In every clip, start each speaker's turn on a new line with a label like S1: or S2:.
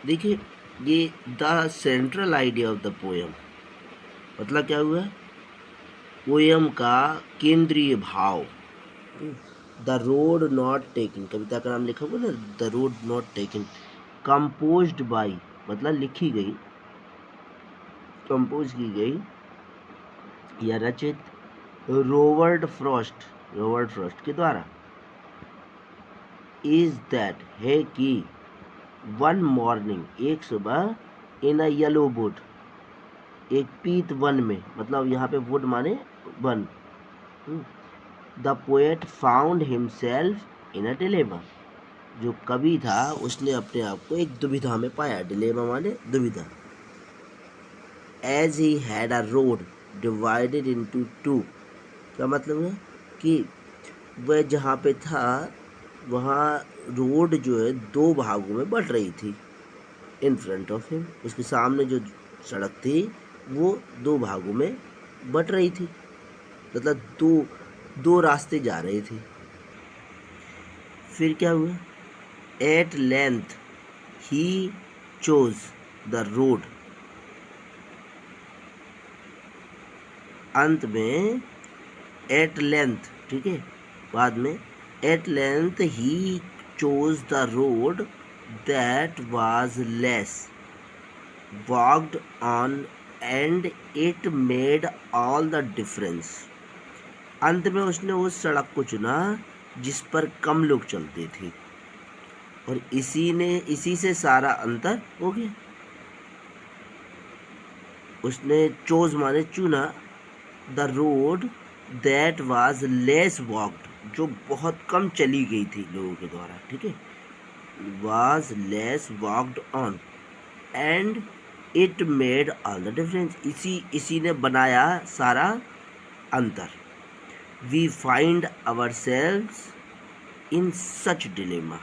S1: देखिए, ये the central idea of the poem, मतलब क्या हुआ, पोएम का केंद्रीय भाव। द रोड नॉट टेकन, कविता का नाम लिखा हुआ ना, the road not taken, composed by, मतलब लिखी गई, कंपोज की गई या रचित रॉबर्ट फ्रॉस्ट के द्वारा। इज दैट, है कि, वन मॉर्निंग, एक सुबह, इन अ येलो वुड, एक पीत वन में, मतलब यहाँ पे वुड माने one, the poet found himself in a dilemma, जो कवि था उसने अपने आप को एक दुविधा में पाया, डिलेमा माने दुविधा। As he had a road divided into two, क्या मतलब है कि वह जहाँ पे था वहाँ रोड जो है दो भागों में बढ़ रही थी। इन फ्रंट ऑफ हिम, उसके सामने जो सड़क थी वो दो भागों में बढ़ रही थी, मतलब दो दो रास्ते जा रहे थे। फिर क्या हुआ, at length he chose the road, अंत में एट लेंथ, ठीक है, बाद में at length he chose the road that was less walked on and it made all the difference, अंत में उसने उस सड़क को चुना जिस पर कम लोग चलते थे, और इसी से सारा अंतर हो गया। उसने चोज माने चुना, the road that was less walked, जो बहुत कम चली गई थी लोगों के द्वारा, ठीक है, was less walked on and it made all the difference, इसी ने बनाया सारा अंतर। We find ourselves in such dilemma,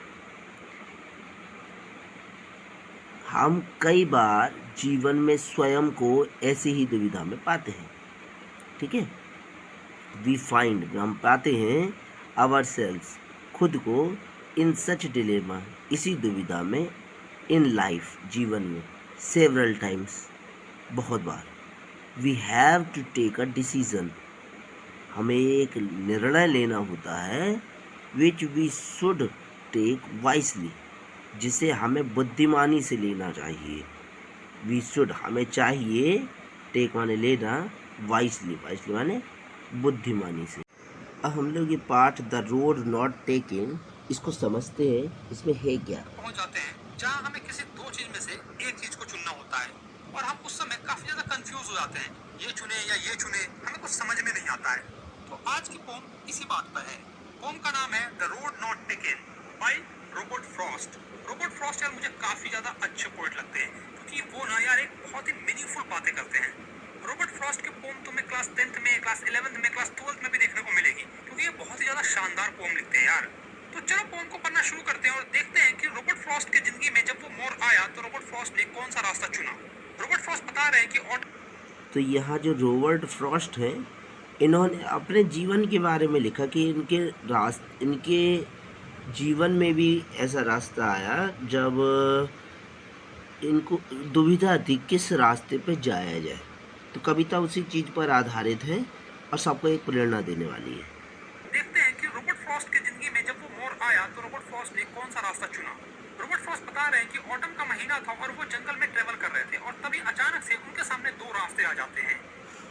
S1: हम कई बार जीवन में स्वयं को ऐसी ही दुविधा में पाते हैं, ठीक है। वी फाइंड, हम पाते हैं, आवर सेल्व्स, खुद को, इन सच डिलेमा, इसी दुविधा में, इन लाइफ, जीवन में, सेवरल टाइम्स, बहुत बार। We have to take a decision, हमें एक निर्णय लेना होता है, which we should take wisely, जिसे हमें बुद्धिमानी से लेना चाहिए। वी शुड, हमें चाहिए, टेक माने लेना, वाइसली, वाइसली माने बुद्धिमानी से। अब हम लोग ये पाठ द रोड नॉट टेकन, इसको समझते हैं, इसमें है क्या।
S2: पहुंच जाते हैं जहां हमें किसी दो चीज में से एक चीज को चुनना होता है, और हम उस समय काफी ज्यादा कंफ्यूज हो जाते हैं, ये चुने या ये चुने, हमें कुछ समझ में नहीं आता है। तो आज की पोम इसी बात पर है। पोम का नाम है the road not taken by Robert Frost. Robert Frost यार मुझे काफी ज्यादा अच्छे पोएट लगते हैं, क्योंकि वो ना यार एक बहुत ही मीनिंगफुल बातें करते हैं। रॉबर्ट फ्रॉस्ट की पोम तुम्हें क्लास 10th में, क्लास 11th में, क्लास 12th में भी देखने को मिलेगी, क्योंकि ये बहुत ही ज्यादा शानदार पोम लिखते हैं यार। तो चलो पोम को पढ़ना शुरू करते हैं और देखते हैं कि रॉबर्ट फ्रॉस्ट की जिंदगी में जब वो मोर आया तो रॉबर्ट फ्रॉस्ट ने कौन सा रास्ता चुना। रॉबर्ट फ्रॉस्ट बता रहे हैं कि
S1: तो यहाँ जो रॉबर्ट फ्रॉस्ट हैं, इन्होंने अपने जीवन के बारे में लिखा कि इनके जीवन में भी ऐसा रास्ता आया जब इनको दुविधा थी किस रास्ते पे जाया जाए। तो कविता उसी चीज़ पर आधारित है और सबको एक प्रेरणा देने वाली है।
S2: देखते हैं कि रॉबर्ट फ्रॉस्ट की जिंदगी में जब वो मोर आया तो रॉबर्ट फ्रॉस्ट ने कौन सा रास्ता चुना। रॉबर्ट फ्रॉस्ट बता रहे हैं कि ऑटम का महीना था और वो जंगल में ट्रेवल कर रहे थे, और तभी अचानक से उनके सामने दो रास्ते आ जाते हैं।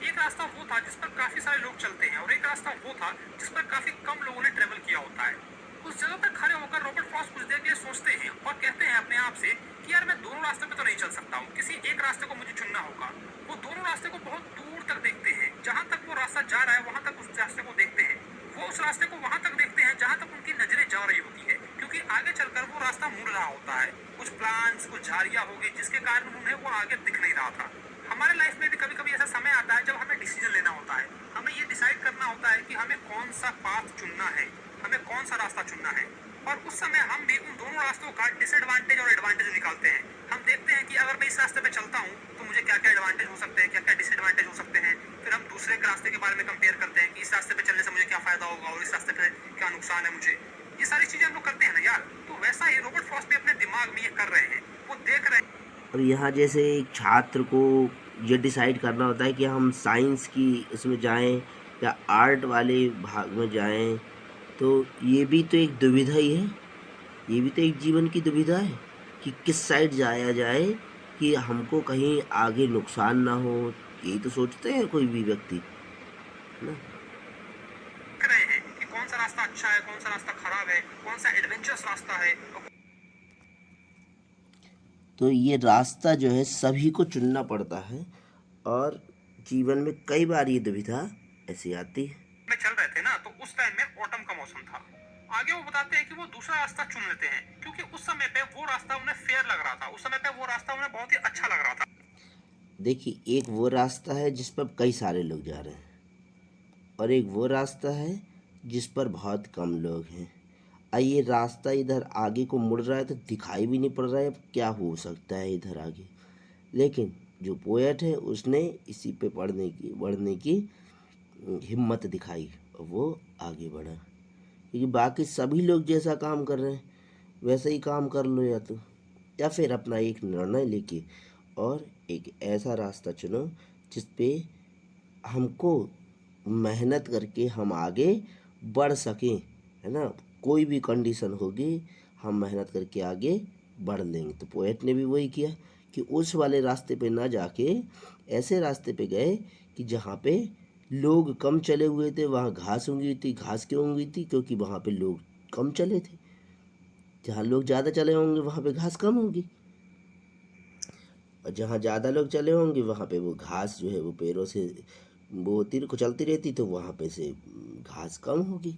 S2: एक रास्ता वो था जिस पर काफी सारे लोग चलते हैं, और एक रास्ता वो था जिस पर काफी कम लोगों ने ट्रेवल किया होता है। उस जगह पर खड़े होकर रॉबर्ट फ्रॉस्ट कुछ देर के लिए सोचते हैं और कहते हैं अपने आप से कि यार मैं दोनों रास्ते पे तो नहीं चल सकता हूँ, किसी एक रास्ते को मुझे चुनना होगा। वो दोनों रास्ते को बहुत दूर तक देखते हैं, जहां तक वो रास्ता जा रहा है वहां तक उस रास्ते को देखते हैं। वो उस रास्ते को वहां तक देखते हैं जहां तक उनकी नजरें जा रही होती है, क्योंकि आगे चलकर वो रास्ता मुड़ रहा होता है। कुछ प्लान्स, कुछ झाड़ियां होगी जिसके कारण उन्हें वो आगे दिख नहीं रहा था। हमारे लाइफ में भी कभी कभी ऐसा समय आता है जब हमें डिसीजन लेना होता है, हमें ये डिसाइड करना होता है कि हमें कौन सा पाथ चुनना है, हमें कौन सा रास्ता चुनना है। और उस समय हम भी उन दोनों रास्तों का डिसएडवांटेज और एडवांटेज निकालते हैं। हम देखते हैं कि अगर मैं इस रास्ते पे चलता हूँ तो मुझे क्या क्या एडवांटेज हो सकते हैं, क्या क्या डिसएडवांटेज हो सकते हैं। फिर हम दूसरे के रास्ते के बारे में कंपेयर करते हैं कि इस रास्ते पे चलने से मुझे क्या फायदा होगा और इस रास्ते पे क्या नुकसान है मुझे। ये सारी चीजें हम लोग करते हैं ना यार। तो वैसा ही रॉबर्ट फ्रॉस्ट भी अपने दिमाग में ये कर रहे हैं। वो देख रहे हैं
S1: और यहाँ जैसे एक छात्र को ये डिसाइड करना होता है कि हम साइंस की इसमें जाएं या आर्ट वाले भाग में जाएं, तो ये भी तो एक दुविधा ही है, ये भी तो एक जीवन की दुविधा है कि किस साइड जाया जाए कि हमको कहीं आगे नुकसान ना हो। यही तो सोचते हैं कोई भी व्यक्ति, है ना।
S2: देख रहे हैं कि कौन सा रास्ता अच्छा है, कौन सा रास्ता खराब है, कौन सा एडवेंचरस रास्ता है और
S1: तो ये रास्ता जो है सभी को चुनना पड़ता है, और जीवन में कई बार ये दुविधा ऐसी आती है।
S2: में चल रहे थे ना, तो उस टाइम में ऑटम का मौसम था। आगे वो बताते हैं कि वो दूसरा रास्ता चुन लेते हैं क्योंकि उस समय पे वो रास्ता उन्हें फेयर लग रहा था, उस समय पे वो रास्ता उन्हें बहुत ही अच्छा लग रहा था।
S1: देखिए, एक वो रास्ता है जिस पर कई सारे लोग जा रहे हैं, और एक वो रास्ता है जिस पर बहुत कम लोग हैं। ये रास्ता इधर आगे को मुड़ रहा है तो दिखाई भी नहीं पड़ रहा है अब क्या हो सकता है इधर आगे, लेकिन जो पोएट है उसने इसी पे बढ़ने की हिम्मत दिखाई और वो आगे बढ़ा। क्योंकि बाकी सभी लोग जैसा काम कर रहे हैं वैसा ही काम कर लो, या फिर अपना एक निर्णय लेके और एक ऐसा रास्ता चुनो जिस पे हमको मेहनत करके हम आगे बढ़ सकें, है ना। कोई भी कंडीशन होगी हम मेहनत करके आगे बढ़ लेंगे। तो पोएट ने भी वही किया कि उस वाले रास्ते पे ना जाके ऐसे रास्ते पे गए कि जहाँ पे लोग कम चले हुए थे, वहाँ घास उगी हुई थी। घास क्यों उगी थी? क्योंकि वहाँ पे लोग कम चले थे। जहाँ लोग ज़्यादा चले होंगे वहाँ पे घास कम होगी, और जहाँ ज़्यादा लोग चले होंगे वहाँ पे वो घास जो है वो पैरों से वो होती कुचलती रहती, तो वहाँ पे से घास कम होगी।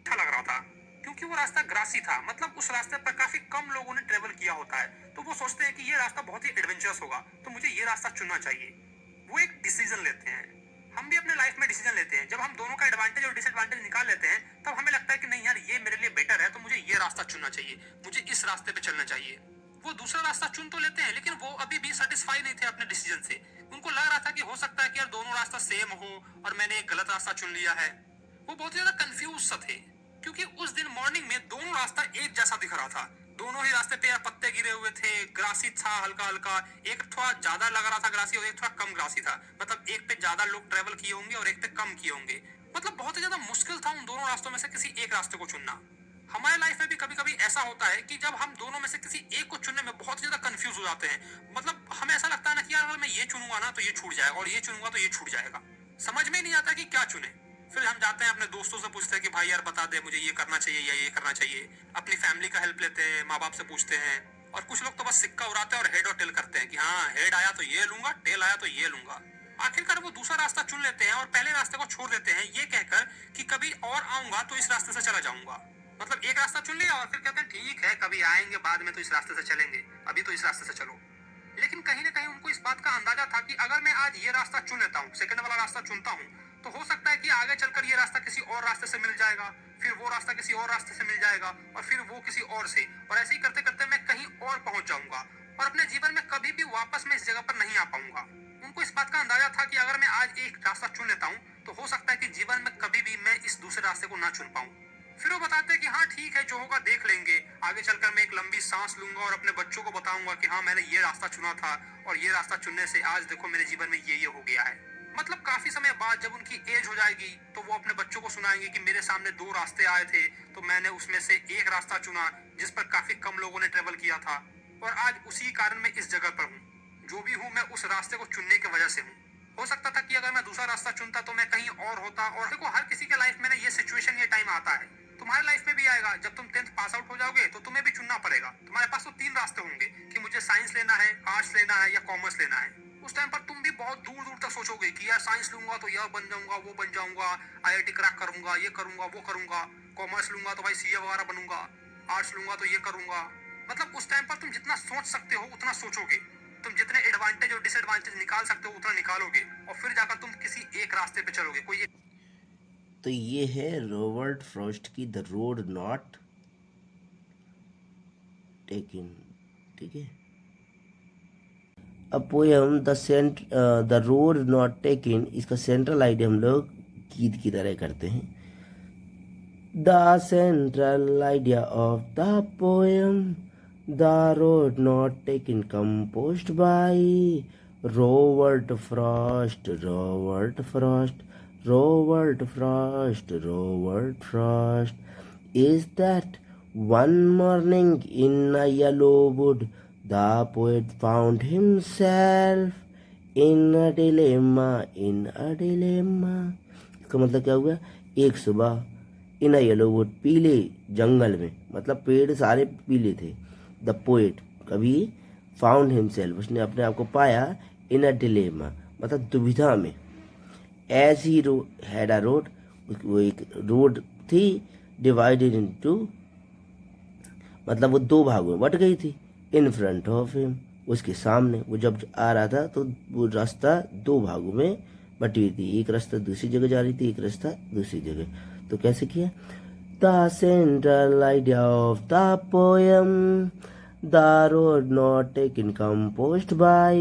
S2: अच्छा लग रहा था क्योंकि वो रास्ता ग्रासी था, मतलब उस रास्ते पर काफी कम लोगों ने ट्रेवल किया होता है, तो वो सोचते हैं कि ये रास्ता बहुत ही एडवेंचरस होगा, तो मुझे ये रास्ता चुनना चाहिए। वो एक डिसीजन लेते हैं। हम भी अपने लाइफ में डिसीजन लेते हैं, जब हम दोनों का एडवांटेज और डिसएडवांटेज निकाल लेते हैं तब हमें लगता है कि नहीं यार ये मेरे लिए बेटर है, तो मुझे ये रास्ता चुनना चाहिए, मुझे इस रास्ते पे चलना चाहिए। वो दूसरा रास्ता चुन तो लेते हैं लेकिन वो अभी भी सेटिस्फाई नहीं थे अपने डिसीजन से। उनको लग रहा था कि हो सकता है कि यार दोनों रास्ता सेम हो और मैंने एक गलत रास्ता चुन लिया है। वो बहुत ज्यादा कंफ्यूज सा थे क्योंकि उस दिन मॉर्निंग में दोनों रास्ता एक जैसा दिख रहा था। दोनों ही रास्ते पे यार पत्ते गिरे हुए थे, ग्रासी था हल्का हल्का, एक थोड़ा ज्यादा लग रहा था ग्रासी और एक थोड़ा कम ग्रासी था, मतलब एक पे ज्यादा लोग ट्रेवल किए होंगे और एक पे कम किए होंगे। मतलब बहुत ही ज्यादा मुश्किल था उन दोनों रास्तों में से किसी एक रास्ते को चुनना। हमारे लाइफ में भी कभी कभी ऐसा होता है कि जब हम दोनों में से किसी एक को चुनने में बहुत ज्यादा कंफ्यूज हो जाते हैं। मतलब हमें ऐसा लगता है ना कि यार अगर मैं ये चुनूंगा ना तो ये छूट जाएगा और ये चुनूंगा तो ये छूट जाएगा, समझ में नहीं आता कि क्या चुने। फिर हम जाते हैं अपने दोस्तों से पूछते हैं कि भाई यार बता दे मुझे ये करना चाहिए या ये करना चाहिए। अपनी फैमिली का हेल्प लेते हैं, माँ बाप से पूछते हैं, और कुछ लोग तो बस सिक्का उड़ाते हैं और हेड और टेल करते हैं कि हाँ हेड आया तो ये लूंगा, टेल आया तो ये लूंगा। आखिरकार वो दूसरा रास्ता चुन लेते हैं और पहले रास्ते को छोड़ देते हैं ये कहकर कि कभी और आऊंगा तो इस रास्ते से चला जाऊंगा। मतलब एक रास्ता चुन लिया और फिर कहते हैं ठीक है कभी आएंगे बाद में तो इस रास्ते से चलेंगे, अभी तो इस रास्ते से चलो। लेकिन कहीं ना कहीं उनको इस बात का अंदाजा था कि अगर मैं आज ये रास्ता चुन लेता हूँ, सेकंड वाला रास्ता चुनता हूँ, तो हो सकता है कि आगे चलकर ये रास्ता किसी और रास्ते से मिल जाएगा, फिर वो रास्ता किसी और रास्ते से मिल जाएगा और फिर वो किसी और से, और ऐसे ही करते करते मैं कहीं और पहुंच जाऊंगा और अपने जीवन में कभी भी वापस मैं इस जगह पर नहीं आ पाऊंगा। उनको इस बात का अंदाजा था कि अगर मैं आज एक रास्ता चुन लेता हूँ तो हो सकता है कि जीवन में कभी भी मैं इस दूसरे रास्ते को ना चुन पाऊं। फिर वो बताते हैं कि हाँ ठीक है जो होगा देख लेंगे, आगे चलकर मैं एक लंबी सांस लूंगा और अपने बच्चों को बताऊंगा कि हाँ मैंने ये रास्ता चुना था और ये रास्ता चुनने से आज देखो मेरे जीवन में ये हो गया है। मतलब काफी समय बाद जब उनकी एज हो जाएगी तो वो अपने बच्चों को सुनाएंगे कि मेरे सामने दो रास्ते आए थे तो मैंने उसमें से एक रास्ता चुना जिस पर काफी कम लोगों ने ट्रेवल किया था और आज उसी कारण मैं इस जगह पर हूँ। जो भी हूँ मैं उस रास्ते को चुनने की वजह से हूँ। हो सकता था कि अगर मैं दूसरा रास्ता चुनता तो मैं कहीं और होता। और देखो हर किसी के लाइफ में ना ये सिचुएशन, ये टाइम आता है, तुम्हारे लाइफ में भी आएगा। जब तुम 10th पास आउट हो जाओगे तो तुम्हें भी चुनना पड़ेगा। तुम्हारे पास तो 3 रास्ते होंगे कि मुझे साइंस लेना है, आर्ट्स लेना है या कॉमर्स लेना है। उस टाइम पर तुम भी बहुत दूर दूर तक सोचोगे कि यार साइंस लूंगा तो यह बन जाऊंगा, वो बन जाऊंगा, IIT क्रैक करूंगा, ये करूंगा, वो करूंगा। कॉमर्स लूंगा तो भाई CA वगैरह बनूंगा, आर्ट्स लूंगा तो ये करूंगा। मतलब उस टाइम पर तुम जितना सोच सकते हो उतना सोचोगे, तुम जितने एडवांटेज और डिसएडवांटेज निकाल सकते हो उतना निकालोगे और फिर जाकर तुम किसी एक रास्ते पे चलोगे। कोई एक...
S1: तो ये है रॉबर्ट फ्रॉस्ट की द रोड नॉट टेकन, ठीक है। अब poem the road not taken, इसका सेंट्रल आइडिया हम लोग गीत की तरह करते हैं। The central idea of the poem, The road not taken composed by Robert Frost, Robert Frost, Robert Frost, Robert Frost. Is that one morning in a yellow wood, the poet found himself in a dilemma, in a dilemma. इसका मतलब क्या हुआ? एक सुबह in yellow would, पीले जंगल में, मतलब पेड़ सारे पीले थे। द पोएट कवि फाउंड हिमसेल्फ, उसने अपने आप को पाया इन अ डिलेमा, मतलब दुविधा में। As he had a road, वो एक रोड थी, डिवाइडेड इनटू, मतलब वो दो भागों में बट गई थी। इन फ्रंट ऑफ हिम, उसके सामने, वो जब आ रहा था तो वो रास्ता दो भागों में बटी हुई थी, एक रास्ता दूसरी जगह जा रही थी, एक रास्ता दूसरी जगह। तो कैसे किया? The central idea of the poem, the road not taken composed by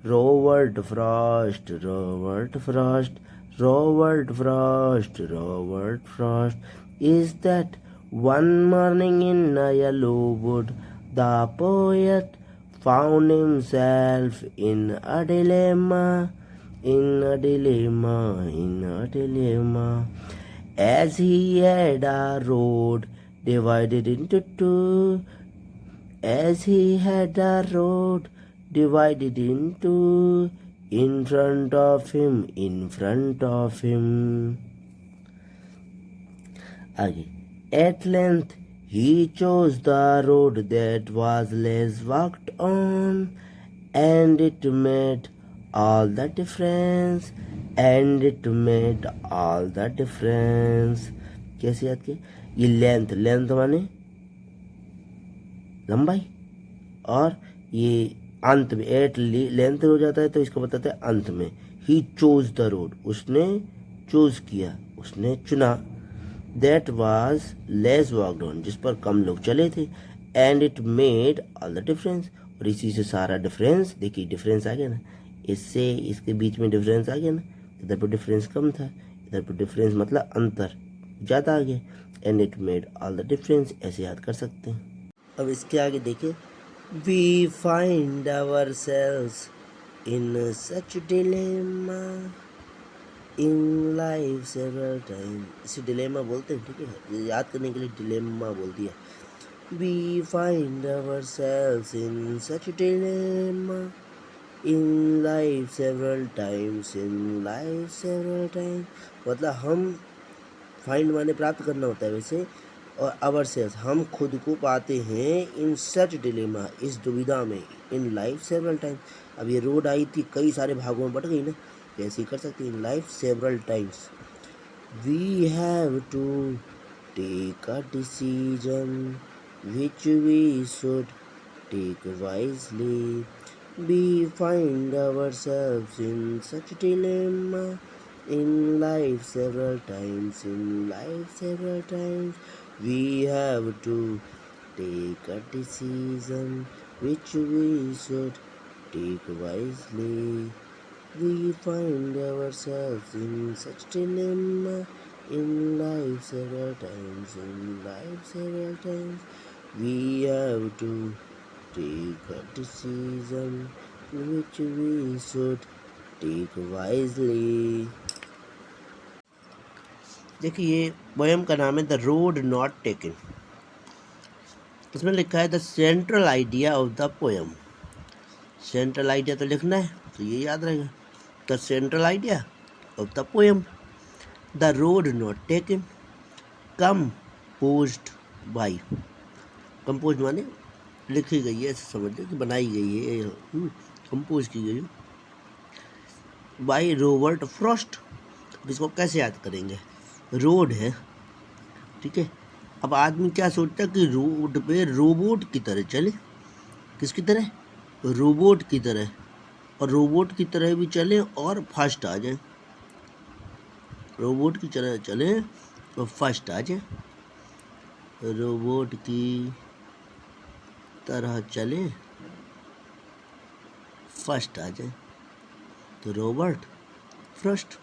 S1: Robert Frost, Robert Frost, Robert Frost, Robert Frost, is that one morning in a yellow wood, the poet found himself in a dilemma, in a dilemma, in a dilemma. As he had a road divided into two, as he had a road divided into, in front of him, in front of him. आगे, at length he chose the road that was less walked on, and it made all the difference, and it made all the difference. कैसे याद किया? ये length, length माने लंबाई, और ये अंत में एट लेंथ हो जाता है तो इसको बताते हैं अंत में। ही चोज द रोड, उसने चूज किया, उसने चुना। That was less walked on, जिस पर कम लोग चले थे। And it made all the difference, और इसी से सारा डिफरेंस, देखिए डिफरेंस आ गया ना, इससे इसके बीच में डिफरेंस आ गया ना, इधर पर डिफरेंस कम था, इधर पर डिफरेंस मतलब अंतर ज़्यादा आ गया। And it made all the difference, ऐसे याद कर सकते हैं। अब इसके आगे देखिए, we find ourselves in such dilemma in life several time, इसे डिलेमा बोलते हैं, ठीक है, याद करने के लिए डिलेमा बोल दिया। We find ourselves in such dilemma in life several times, in life several time, मतलब हम फाइंड माने प्राप्त करना होता है वैसे, और आवर सेल्व्स हम खुद को पाते हैं, इन सच डिलेमा, इस दुविधा में, इन लाइफ सेवरल टाइम। अब ये रोड आई थी, कई सारे भागों में बट गई ना, ऐसे ही कर सकते हैं, in life several times. We have to take a decision which we should take wisely, we find ourselves in such dilemma in life several times, in life several times, we have to take a decision which we should take wisely, we find ourselves in such dilemma in life several times, in life several times, we have to take a decision which we should take wisely. देखिए ये poem का नाम है the road not taken. इसमें लिखा है the central idea of the poem. Central idea तो लिखना है, तो ये याद रहेगा, the central idea of the poem, the road not taken, composed by, composed माने लिखी गई है, ऐसे समझ लो कि बनाई गई है, कंपोज की गई है बाय रॉबर्ट फ्रॉस्ट। इसको कैसे याद करेंगे? रोड है, ठीक है। अब आदमी क्या सोचता है कि रोड पे रोबोट की तरह चले, किसकी तरह? रोबोट की तरह, और रोबोट की तरह भी चले और फर्स्ट आ जाए, रोबोट की तरह चले और फर्स्ट आ जाए, रोबोट की तरह चले फर्स्ट आ जाए, तो रॉबर्ट फर्स्ट।